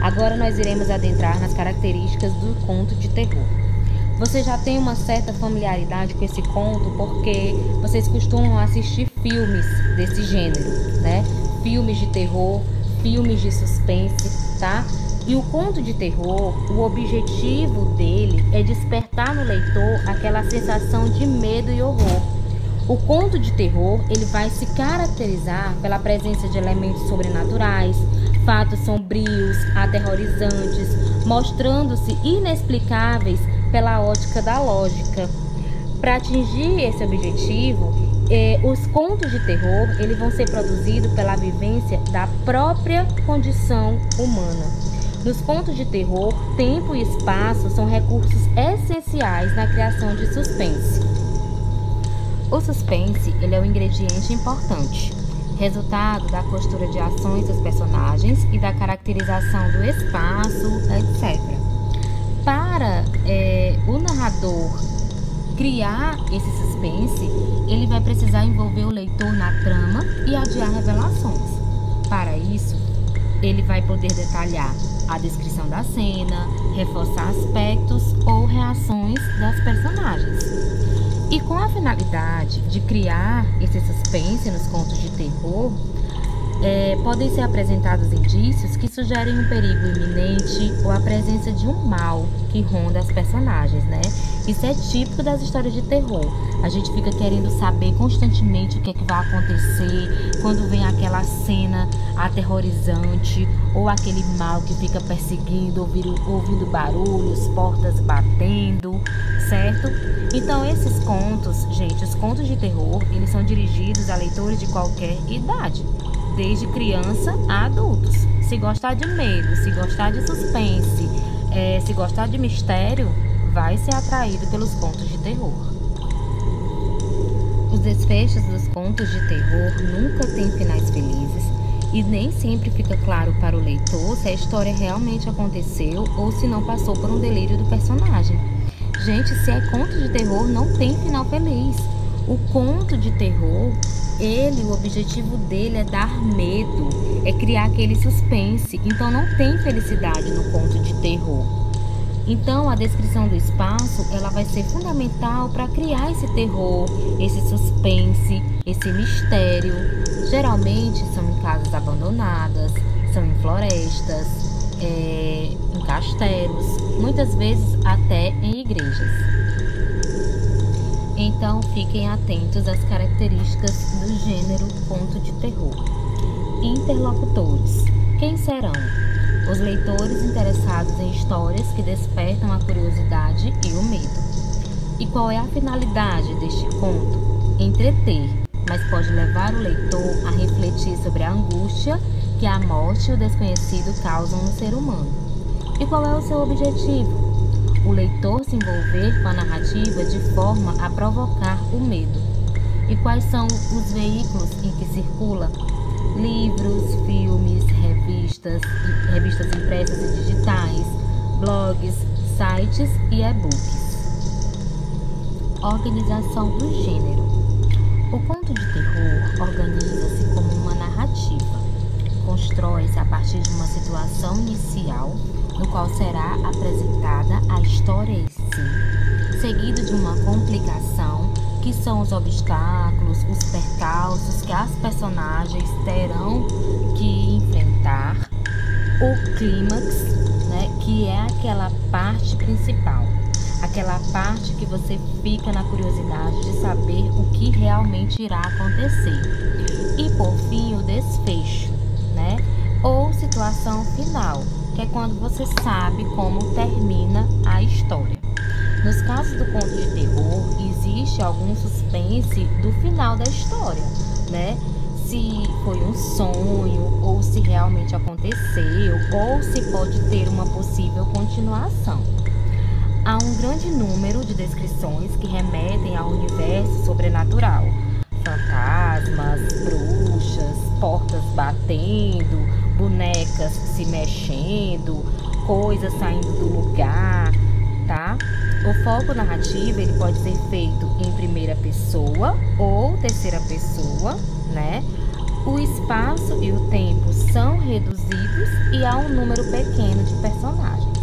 Agora nós iremos adentrar nas características do conto de terror. Você já tem uma certa familiaridade com esse conto porque vocês costumam assistir filmes desse gênero, né? Filmes de terror, filmes de suspense, tá? E o conto de terror, o objetivo dele é despertar no leitor aquela sensação de medo e horror. O conto de terror, ele vai se caracterizar pela presença de elementos sobrenaturais, fatos sombrios, aterrorizantes, mostrando-se inexplicáveis pela ótica da lógica. Para atingir esse objetivo, os contos de terror, eles vão ser produzidos pela vivência da própria condição humana. Nos contos de terror, tempo e espaço são recursos essenciais na criação de suspense. O suspense, ele é um ingrediente importante, resultado da costura de ações dos personagens e da caracterização do espaço, etc. Para o narrador criar esse suspense, ele vai precisar envolver o leitor na trama e adiar revelações. Para isso, ele vai poder detalhar a descrição da cena, reforçar aspectos ou reações das personagens. E com a finalidade de criar esse suspense nos contos de terror, podem ser apresentados indícios que sugerem um perigo iminente ou a presença de um mal que ronda as personagens, né? Isso é típico das histórias de terror. A gente fica querendo saber constantemente o que é que vai acontecer quando vem aquela cena aterrorizante ou aquele mal que fica perseguindo, ouvindo barulhos, portas batendo, certo? Então esses contos, gente, os contos de terror, eles são dirigidos a leitores de qualquer idade, desde criança a adultos. Se gostar de medo, se gostar de suspense, se gostar de mistério, vai ser atraído pelos contos de terror. Os desfechos dos contos de terror nunca têm finais felizes e nem sempre fica claro para o leitor se a história realmente aconteceu ou se não passou por um delírio do personagem. Gente, se é conto de terror, não tem final feliz. O conto de terror, o objetivo dele é dar medo, é criar aquele suspense. Então não tem felicidade no conto de terror. Então a descrição do espaço, ela vai ser fundamental para criar esse terror, esse suspense, esse mistério. Geralmente são em casas abandonadas, são em florestas, em castelos, muitas vezes até em igrejas. Então fiquem atentos às características do gênero conto de terror. Interlocutores. Quem serão? Os leitores interessados em histórias que despertam a curiosidade e o medo. E qual é a finalidade deste conto? Entreter, mas pode levar o leitor a refletir sobre a angústia que a morte e o desconhecido causam no ser humano. E qual é o seu objetivo? O leitor se envolver com a narrativa de forma a provocar o medo. E quais são os veículos em que circula? Livros, filmes, revistas impressas e digitais, blogs, sites e e-books. Organização do gênero. O conto de terror organiza-se como uma narrativa. Constrói-se a partir de uma situação inicial, no qual será apresentada a história em si, seguido de uma complicação, que são os obstáculos, os percalços que as personagens terão que enfrentar, o clímax, né, que é aquela parte principal, aquela parte que você fica na curiosidade de saber o que realmente irá acontecer. E por fim, o desfecho, né, ou situação final, que é quando você sabe como termina a história. Nos casos do conto de terror, existe algum suspense do final da história, né? Se foi um sonho, ou se realmente aconteceu, ou se pode ter uma possível continuação. Há um grande número de descrições que remetem ao universo sobrenatural. Fantasmas, bruxas, portas batendo, bonecas se mexendo, coisas saindo do lugar, tá? O foco narrativo, ele pode ser feito em primeira pessoa ou terceira pessoa, né? O espaço e o tempo são reduzidos e há um número pequeno de personagens.